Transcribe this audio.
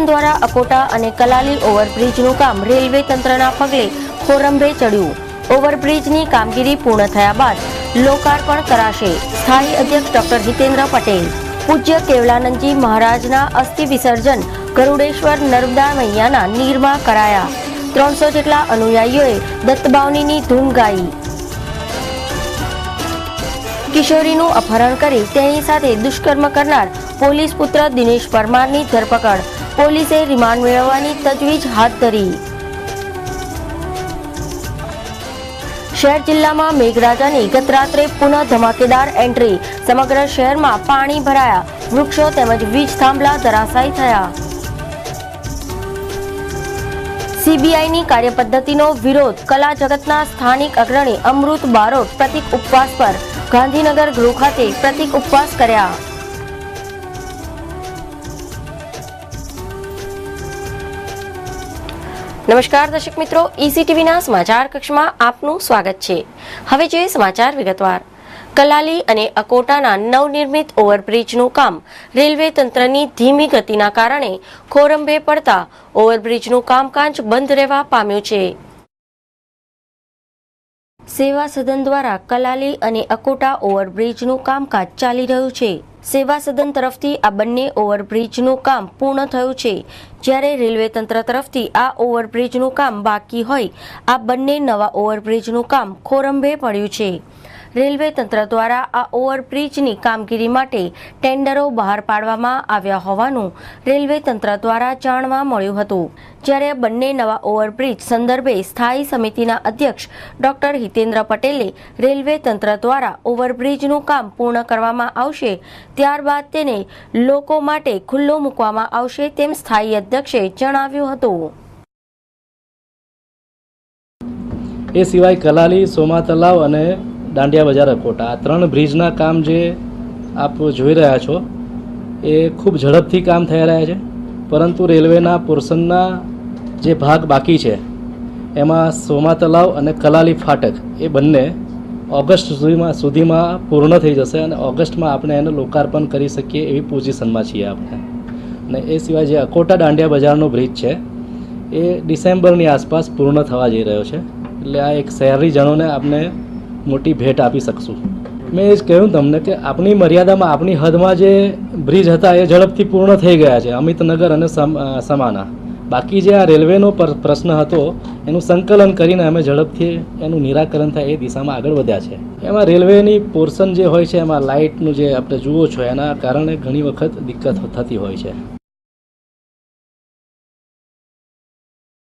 द्वारा अकोटा અને કલાલી ઓવરબ્રિજનું કામ રેલવે તંત્રના પગલે ખોરંભે ચડ્યું। ઓવરબ્રિજની કામગીરી પૂર્ણ થયા બાદ લોકાર્પણ કરાશે। સ્થાયી અધ્યક્ષ ડોક્ટર હિતેન્દ્ર પટેલ। પૂજ્ય કેવલાનંદજી મહારાજના અસ્થિ વિસર્જન ગરુડેશ્વર નર્મદા મૈયાના નીરમાં કરાયા। 300 જેટલા અનુયાયીઓએ દત્તબાવનીની ધૂન ગાઈ। કિશોરીનું અપહરણ કરી તેની સાથે દુષ્કર્મ કરનાર પોલીસ પુત્ર દિનેશ પરમારની ધરપકડ। પોલીસે રિમાન્ડ મેળવવાની તજવીજ હાથ ધરી। શહેર જિલ્લામાં મેઘરાજાની ગત રાત્રે પુનઃ ધમાકેદાર એન્ટ્રી। સમગ્ર શહેરમાં પાણી ભરાયા। વૃક્ષો તેમજ વીજ થાંભલા ધરાશાયી થયા। સીબીઆઈની કાર્યપદ્ધતિનો વિરોધ। કલા જગતના સ્થાનિક અગ્રણી અમૃત બારોટ પ્રતિક ઉપવાસ પર। ગાંધીનગર ગૃહ ખાતે પ્રતિક ઉપવાસ કર્યા। નમસ્કાર દર્શક મિત્રો, ઈસીટીવીના સમાચાર કક્ષમાં આપનું સ્વાગત છે। હવે જોઈએ સમાચાર વિગતવાર। કલાલી અને અકોટાના નવનિર્મિત ઓવરબ્રિજનું કામ રેલવે તંત્રની ધીમી ગતિના કારણે ખોરંભે પડતા ઓવરબ્રિજનું કામકાજ બંધ રહેવા પામ્યું છે। સેવા સદન દ્વારા કલાલી અને અકોટા ઓવરબ્રિજનું કામકાજ ચાલી રહ્યું છે। સેવા સદન તરફથી આ બંને ઓવરબ્રિજનું કામ પૂર્ણ થયું છે, જ્યારે રેલવે તંત્ર તરફથી આ ઓવરબ્રિજનું કામ બાકી હોય આ બંને નવા ઓવરબ્રિજનું કામ ખોરંભે પડ્યું છે। રેલવે તંત્ર દ્વારા આ ઓવરબ્રિજની કામગીરી માટે ટેન્ડરો બહાર પાડવામાં આવ્યા હોવાનું રેલવે તંત્ર દ્વારા જાણવા મળ્યું હતું, જ્યારે બંને નવા ઓવરબ્રિજ સંદર્ભે સ્થાયી સમિતિના અધ્યક્ષ ડોક્ટર હિતેન્દ્ર પટેલે રેલવે તંત્ર દ્વારા ઓવરબ્રિજનું કામ પૂર્ણ કરવામાં આવશે ત્યારબાદ તેને લોકો માટે ખુલ્લો મૂકવામાં આવશે તેમ સ્થાયી અધ્યક્ષે જણાવ્યું હતું। એ સિવાય કલાલી, સોમા તલાવ અને દાંડિયા બજાર અકોટા આ ત્રણ બ્રિજના કામ જે આપ જોઈ રહ્યા છો એ ખૂબ ઝડપથી કામ થઈ રહ્યા છે, પરંતુ રેલવેના પોર્શનના જે ભાગ બાકી છે એમાં સોમા તલાવ અને કલાલી ફાટક એ બંને ઓગસ્ટ સુધીમાં પૂર્ણ થઈ જશે અને ઓગસ્ટમાં આપણે એને લોકાર્પણ કરી શકીએ એવી પોઝિશનમાં છીએ આપણે। અને એ સિવાય જે અકોટા દાંડિયા બજારનો બ્રિજ છે એ ડિસેમ્બરની આસપાસ પૂર્ણ થવા જઈ રહ્યો છે, એટલે આ એક શહેરીજનોને આપણે મોટી ભેટ આપી શકશું। મેં એ જ કહ્યું તમને કે આપણી મર્યાદામાં આપણી હદમાં જે બ્રિજ હતા એ ઝડપથી પૂર્ણ થઈ ગયા છે, અમિતનગર અને સમાના। બાકી જે આ રેલવેનો પ્રશ્ન હતો એનું સંકલન કરીને અમે ઝડપથી એનું નિરાકરણ થાય એ દિશામાં આગળ વધ્યા છે। એમાં રેલવેની પોર્શન જે હોય છે એમાં લાઇટનું જે આપણે જુઓ છો એના કારણે ઘણી વખત દિક્કત થતી હોય છે।